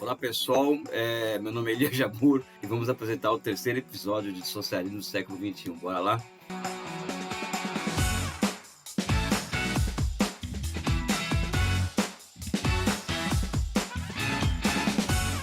Olá pessoal, meu nome é Elias Jabbour e vamos apresentar o terceiro episódio de Socialismo do século XXI. Bora lá?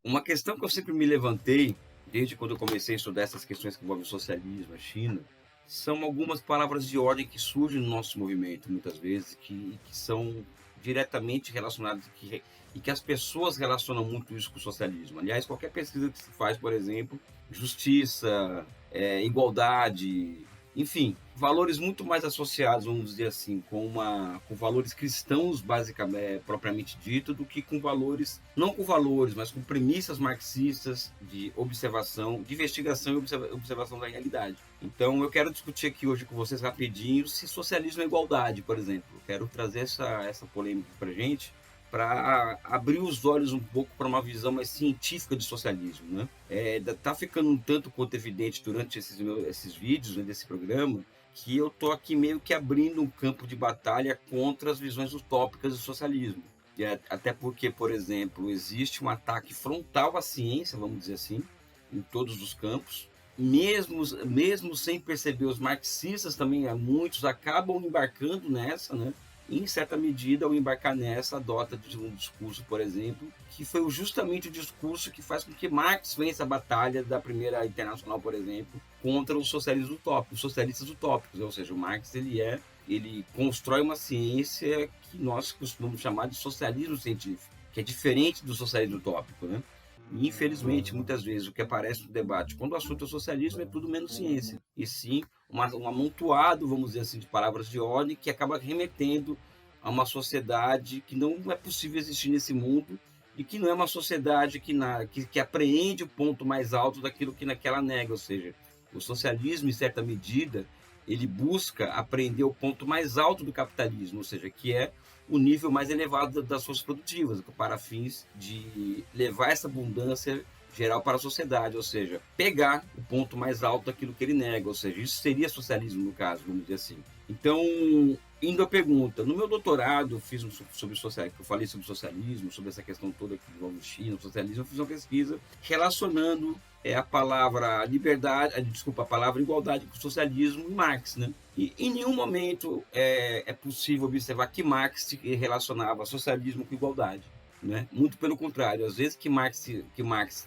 Uma questão que eu sempre me levantei, desde quando eu comecei a estudar essas questões que envolvem o socialismo, a China, são algumas palavras de ordem que surgem no nosso movimento, muitas vezes, que são diretamente relacionadas e que as pessoas relacionam muito isso com o socialismo. Aliás, qualquer pesquisa que se faz, por exemplo, justiça, igualdade, enfim, valores muito mais associados, vamos dizer assim, com valores cristãos, basicamente, propriamente dito, do que com valores, não com valores, mas com premissas marxistas de observação, de investigação e observação da realidade. Então, eu quero discutir aqui hoje com vocês rapidinho se socialismo é igualdade, por exemplo. Eu quero trazer essa polêmica para a gente, para abrir os olhos um pouco para uma visão mais científica de socialismo, né? Tá ficando um tanto quanto evidente durante esses vídeos, né, desse programa, que eu tô aqui meio que abrindo um campo de batalha contra as visões utópicas do socialismo. Até porque, por exemplo, existe um ataque frontal à ciência, vamos dizer assim, em todos os campos. Mesmo sem perceber, os marxistas também, muitos acabam embarcando nessa, né? Em certa medida, ao embarcar nessa, adota de um discurso, por exemplo, que foi justamente o discurso que faz com que Marx vença a batalha da Primeira Internacional, por exemplo, contra os socialistas utópicos, ou seja, o Marx ele constrói uma ciência que nós costumamos chamar de socialismo científico, que é diferente do socialismo utópico, né? E, infelizmente, muitas vezes o que aparece no debate quando o assunto é socialismo é tudo menos ciência, e sim um amontoado, vamos dizer assim, de palavras de ordem que acaba remetendo a uma sociedade que não é possível existir nesse mundo e que não é uma sociedade que apreende o ponto mais alto daquilo que naquela nega, ou seja, o socialismo, em certa medida, ele busca apreender o ponto mais alto do capitalismo, ou seja, que é o nível mais elevado das forças produtivas, para fins de levar essa abundância geral para a sociedade, ou seja, pegar o ponto mais alto daquilo que ele nega, ou seja, isso seria socialismo no caso, vamos dizer assim. Então, indo à pergunta, no meu doutorado eu falei sobre socialismo, sobre essa questão toda que envolve China, socialismo, eu fiz uma pesquisa relacionando a palavra a palavra igualdade com socialismo e Marx, né? E em nenhum momento é possível observar que Marx relacionava socialismo com igualdade, né? Muito pelo contrário, às vezes que Marx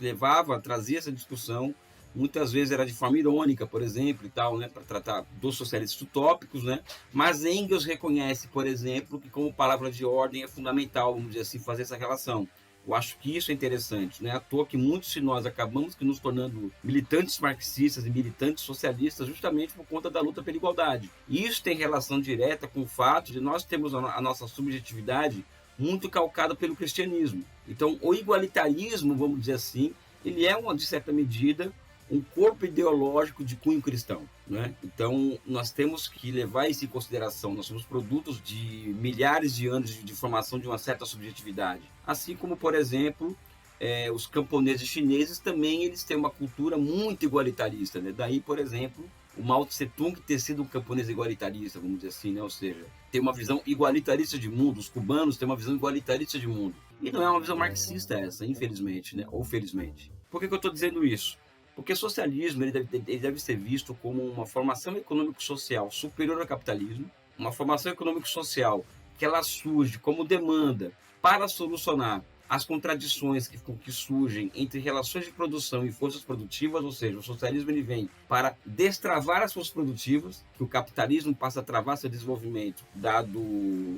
trazia essa discussão, muitas vezes era de forma irônica, por exemplo, e tal, né, para tratar dos socialistas utópicos, né? Mas Engels reconhece, por exemplo, que como palavra de ordem é fundamental, vamos dizer assim, fazer essa relação. Eu acho que isso é interessante, não é à toa que muitos de nós acabamos nos tornando militantes marxistas e militantes socialistas justamente por conta da luta pela igualdade. E isso tem relação direta com o fato de nós termos a nossa subjetividade muito calcada pelo cristianismo. Então, o igualitarismo, vamos dizer assim, ele é, de certa medida, um corpo ideológico de cunho cristão, né? Então, nós temos que levar isso em consideração. Nós somos produtos de milhares de anos de formação de uma certa subjetividade. Assim como, por exemplo, os camponeses chineses também eles têm uma cultura muito igualitarista, né? Daí, por exemplo, o Mao Tse Tung ter sido um camponês igualitarista, vamos dizer assim, né? Ou seja, tem uma visão igualitarista de mundo. Os cubanos têm uma visão igualitarista de mundo. E não é uma visão marxista essa, infelizmente, né? Ou felizmente. Por que eu estou dizendo isso? Porque o socialismo ele deve ser visto como uma formação econômico-social superior ao capitalismo, uma formação econômico-social que ela surge como demanda para solucionar as contradições que surgem entre relações de produção e forças produtivas, ou seja, o socialismo ele vem para destravar as forças produtivas, que o capitalismo passa a travar seu desenvolvimento, dado,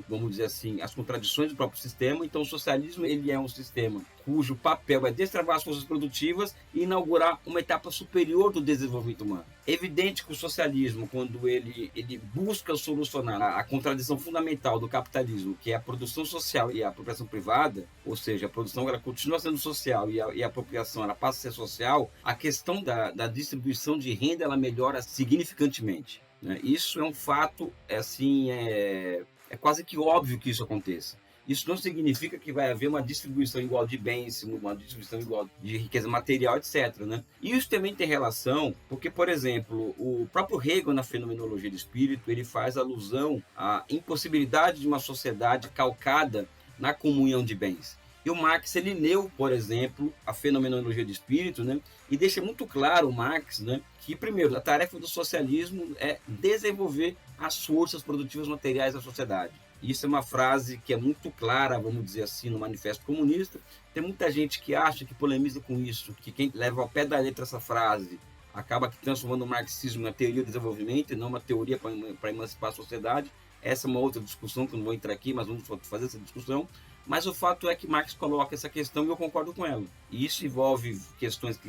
vamos dizer assim, as contradições do próprio sistema. Então, o socialismo ele é um sistema cujo papel é destravar as forças produtivas e inaugurar uma etapa superior do desenvolvimento humano. É evidente que o socialismo, quando ele busca solucionar a contradição fundamental do capitalismo, que é a produção social e a apropriação privada, ou seja, a produção ela continua sendo social e a apropriação ela passa a ser social, a questão da distribuição de renda ela melhora significantemente, né? Isso é um fato, é quase que óbvio que isso aconteça. Isso não significa que vai haver uma distribuição igual de bens, uma distribuição igual de riqueza material, etc., né? E isso também tem relação, porque, por exemplo, o próprio Hegel, na Fenomenologia do Espírito, ele faz alusão à impossibilidade de uma sociedade calcada na comunhão de bens. E o Marx, ele leu, por exemplo, a Fenomenologia do Espírito, né? E deixa muito claro o Marx, né? Que, primeiro, a tarefa do socialismo é desenvolver as forças produtivas materiais da sociedade. Isso é uma frase que é muito clara, vamos dizer assim, no Manifesto Comunista. Tem muita gente que acha, que polemiza com isso, que quem leva ao pé da letra essa frase acaba transformando o marxismo na teoria do desenvolvimento e não uma teoria para emancipar a sociedade. Essa é uma outra discussão que eu não vou entrar aqui, mas vamos fazer essa discussão. Mas o fato é que Marx coloca essa questão e eu concordo com ela. E isso envolve questões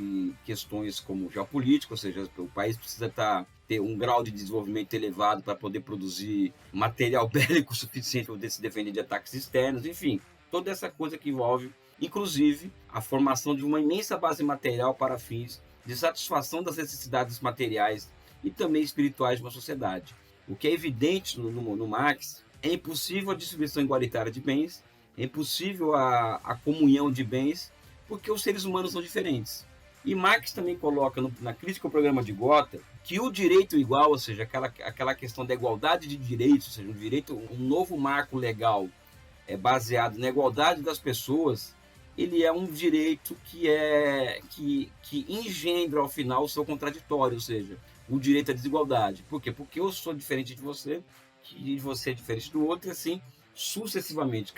como geopolítica, ou seja, o país precisa ter um grau de desenvolvimento elevado para poder produzir material bélico suficiente para poder se defender de ataques externos, enfim, toda essa coisa que envolve, inclusive, a formação de uma imensa base material para fins de satisfação das necessidades materiais e também espirituais de uma sociedade. O que é evidente no Marx é impossível a distribuição igualitária de bens, é impossível a comunhão de bens, porque os seres humanos são diferentes. E Marx também coloca na crítica ao programa de Gotha que o direito igual, ou seja, aquela questão da igualdade de direitos, ou seja, um novo marco legal baseado na igualdade das pessoas, ele é um direito que engendra ao final o seu contraditório, ou seja, o direito à desigualdade. Por quê? Porque eu sou diferente de você, e você é diferente do outro, e assim sucessivamente.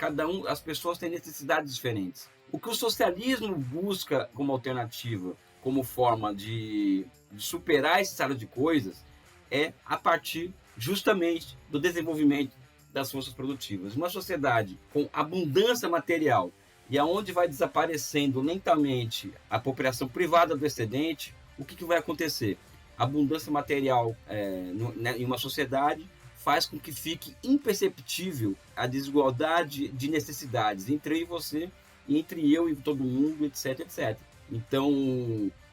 As pessoas têm necessidades diferentes. O que o socialismo busca como alternativa, como forma de superar esse estado de coisas, é a partir justamente do desenvolvimento das forças produtivas. Uma sociedade com abundância material e aonde vai desaparecendo lentamente a apropriação privada do excedente, o que vai acontecer? A abundância material em uma sociedade faz com que fique imperceptível a desigualdade de necessidades entre eu e você, e entre eu e todo mundo, etc, etc. Então,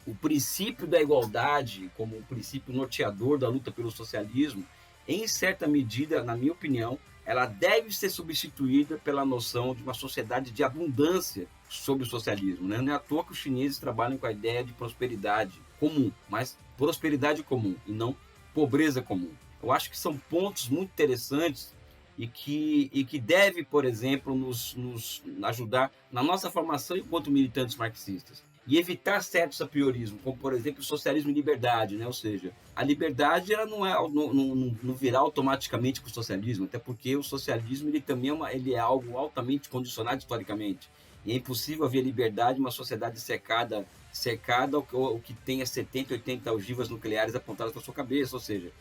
o princípio da igualdade, como um princípio norteador da luta pelo socialismo, em certa medida, na minha opinião, ela deve ser substituída pela noção de uma sociedade de abundância sob o socialismo. Né? Não é à toa que os chineses trabalham com a ideia de prosperidade comum, mas prosperidade comum e não pobreza comum. Eu acho que são pontos muito interessantes e que deve, por exemplo, nos ajudar na nossa formação enquanto militantes marxistas. E evitar certos apriorismos, como, por exemplo, o socialismo e liberdade, né? Ou seja, a liberdade ela não virá automaticamente com o socialismo, até porque o socialismo ele também ele é algo altamente condicionado historicamente. E é impossível haver liberdade em uma sociedade cercada ou que tenha 70, 80 ogivas nucleares apontadas para sua cabeça, ou seja,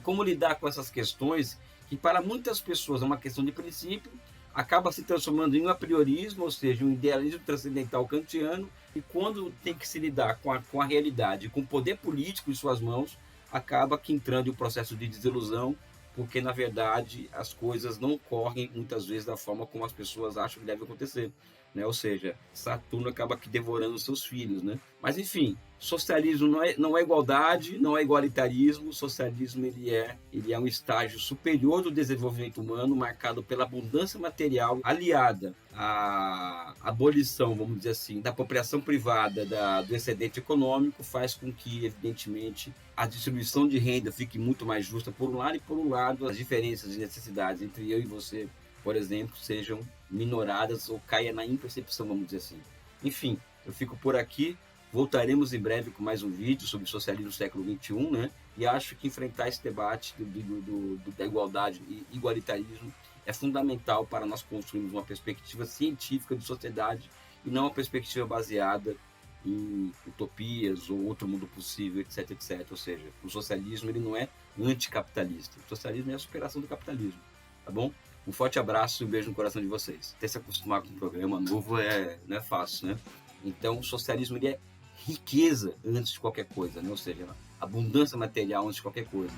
como lidar com essas questões que para muitas pessoas é uma questão de princípio, acaba se transformando em um apriorismo, ou seja, um idealismo transcendental kantiano, e quando tem que se lidar com a realidade, com o poder político em suas mãos, acaba que entrando em um processo de desilusão, porque na verdade as coisas não correm muitas vezes da forma como as pessoas acham que deve acontecer. Né? Ou seja, Saturno acaba aqui devorando seus filhos. Né? Mas enfim, socialismo não é igualdade, não é igualitarismo. O socialismo ele é um estágio superior do desenvolvimento humano, marcado pela abundância material, aliada à abolição, vamos dizer assim, da apropriação privada do excedente econômico, faz com que, evidentemente, a distribuição de renda fique muito mais justa por um lado, e por um lado as diferenças de necessidades entre eu e você, por exemplo, sejam minoradas ou caia na impercepção, vamos dizer assim. Enfim, eu fico por aqui. Voltaremos em breve com mais um vídeo sobre socialismo do século XXI, né? E acho que enfrentar esse debate da igualdade e igualitarismo é fundamental para nós construirmos uma perspectiva científica de sociedade e não uma perspectiva baseada em utopias ou outro mundo possível, etc, etc. Ou seja, o socialismo ele não é anticapitalista. O socialismo é a superação do capitalismo, tá bom? Um forte abraço e um beijo no coração de vocês. Até se acostumar com um programa novo não é fácil, né? Então, o socialismo ele é riqueza antes de qualquer coisa, né? Ou seja, abundância material antes de qualquer coisa.